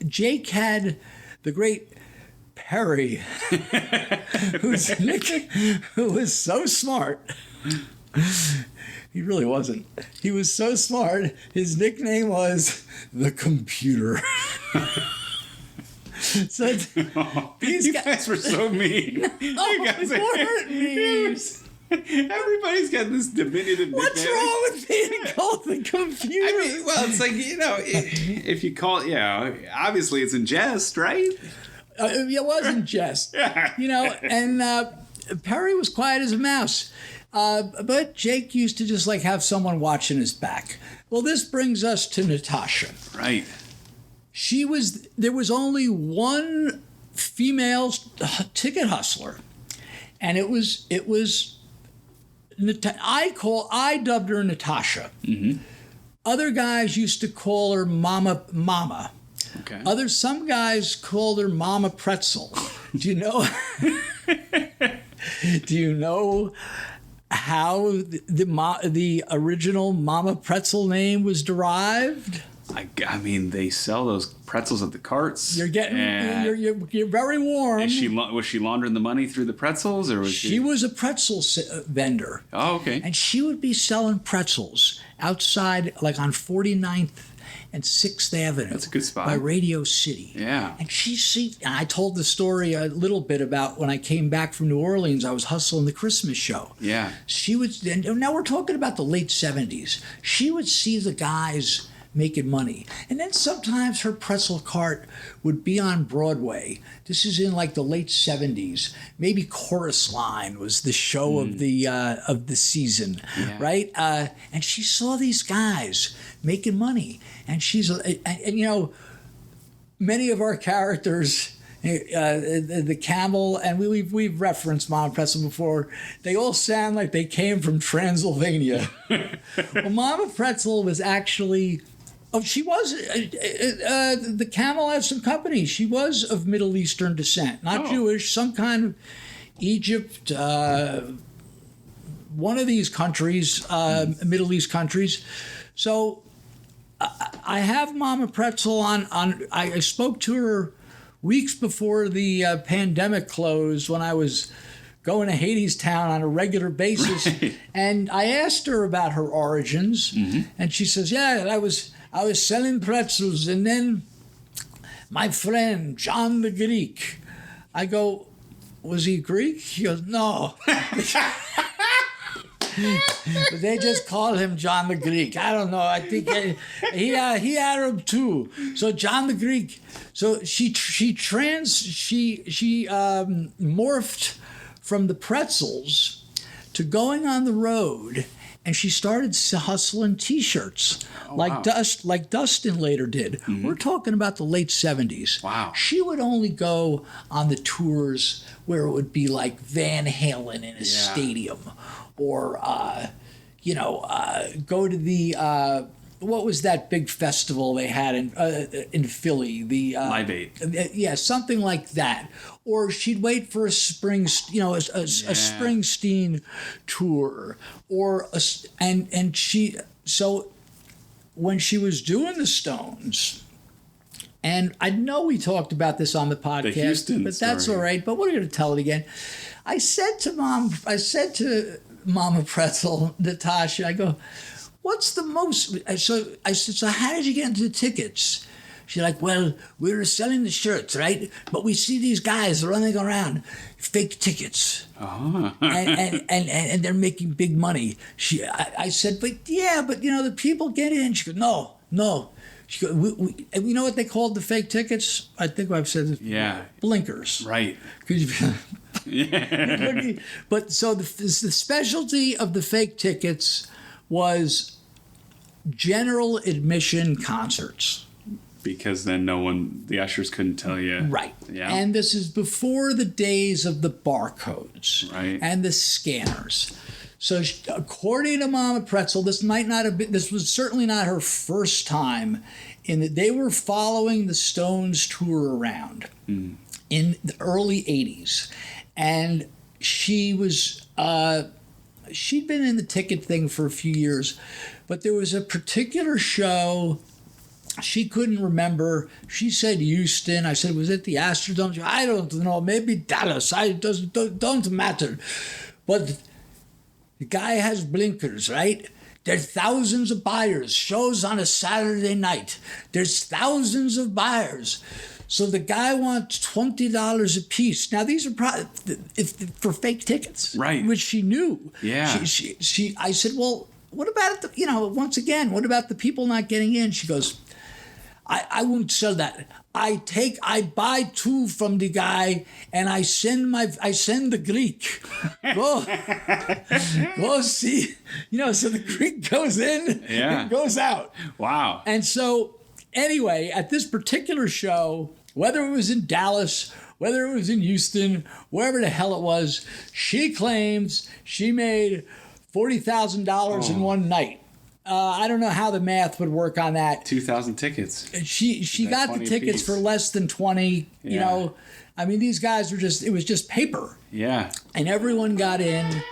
Jake had the great Perry, who was so smart. He really wasn't. He was so smart. His nickname was the Computer. So you guys were so mean. You guys weren't mean. Everybody's got this diminutive nickname. What's wrong with being called the Computer? I mean, well, it's like, if you call it, obviously it's in jest, right? It was in jest. And Perry was quiet as a mouse. But Jake used to just have someone watching his back. Well, this brings us to Natasha. Right. There was only one female ticket hustler, and it was I dubbed her Natasha. Mm-hmm. Other guys used to call her Mama. Okay. Some guys called her Mama Pretzel. Do you know? Do you know how the original Mama Pretzel name was derived? I mean, they sell those pretzels at the carts. You're very warm. Was she laundering the money through the pretzels, or was she? She was a pretzel vendor. Oh, okay. And she would be selling pretzels outside, on 49th and 6th Avenue. That's a good spot. By Radio City. Yeah. And and I told the story a little bit about when I came back from New Orleans, I was hustling the Christmas show. Yeah. And now we're talking about the late 70s. She would see the guys making money. And then sometimes her pretzel cart would be on Broadway. This is in the late 70s. Maybe Chorus Line was the show of the season, right? And she saw these guys making money. And many of our characters, the camel, and we've referenced Mama Pretzel before, they all sound like they came from Transylvania. Well, Mama Pretzel was actually... Oh, she was, the camel had some company. She was of Middle Eastern descent, not Jewish, some kind of Egypt, one of these countries, Middle East countries. So I have Mama Pretzel on I spoke to her weeks before the pandemic closed when I was going to Hadestown on a regular basis. Right. And I asked her about her origins, and she says, yeah, I was selling pretzels, and then my friend, John the Greek. I go, was he Greek? He goes, no. But they just call him John the Greek. I don't know. I think he Arab too. So John the Greek. So she morphed from the pretzels to going on the road. And she started hustling T-shirts, like Dustin later did. Mm-hmm. We're talking about the late 70s. Wow. She would only go on the tours where it would be like Van Halen in a stadium, or go to the what was that big festival they had in Philly? The Live Aid. Yeah, something like that. Or she'd wait for a Springsteen tour, so when she was doing the Stones, and I know we talked about this on the podcast, but that's all right. But we're going to tell it again. I said to Mama Pretzel, Natasha, I go, what's the most? So I said, so how did you get into the tickets? She's like, well, we were selling the shirts, right? But we see these guys running around, fake tickets, and they're making big money. I said, but the people get in. She goes, no. She goes, we know what they called the fake tickets? I think I've said this. Yeah. Blinkers. Right. Yeah. But so the specialty of the fake tickets was general admission concerts. Because then the ushers couldn't tell you. Right. Yeah. And this is before the days of the barcodes. Right. And the scanners. So according to Mama Pretzel, this was certainly not her first time they were following the Stones tour around in the early 80s. And she'd been in the ticket thing for a few years, but there was a particular show she couldn't remember. She said Houston. I said, was it the Astrodome? I don't know. Maybe Dallas. Don't matter. But the guy has blinkers, right? There's thousands of buyers. Shows on a Saturday night. There's thousands of buyers. So the guy wants $20 a piece. Now these are probably for fake tickets, right? Which she knew. Yeah. I said, well, what about once again, what about the people not getting in? She goes, I won't sell that. I buy 2 from the guy and I send the Greek. Go see. So the Greek goes in and goes out. Wow. And so anyway, at this particular show, whether it was in Dallas, whether it was in Houston, wherever the hell it was, she claims she made $40,000 in one night. I don't know how the math would work on that. 2,000 tickets. She got the tickets for less than 20. Yeah. I mean, these guys it was just paper. Yeah. And everyone got in.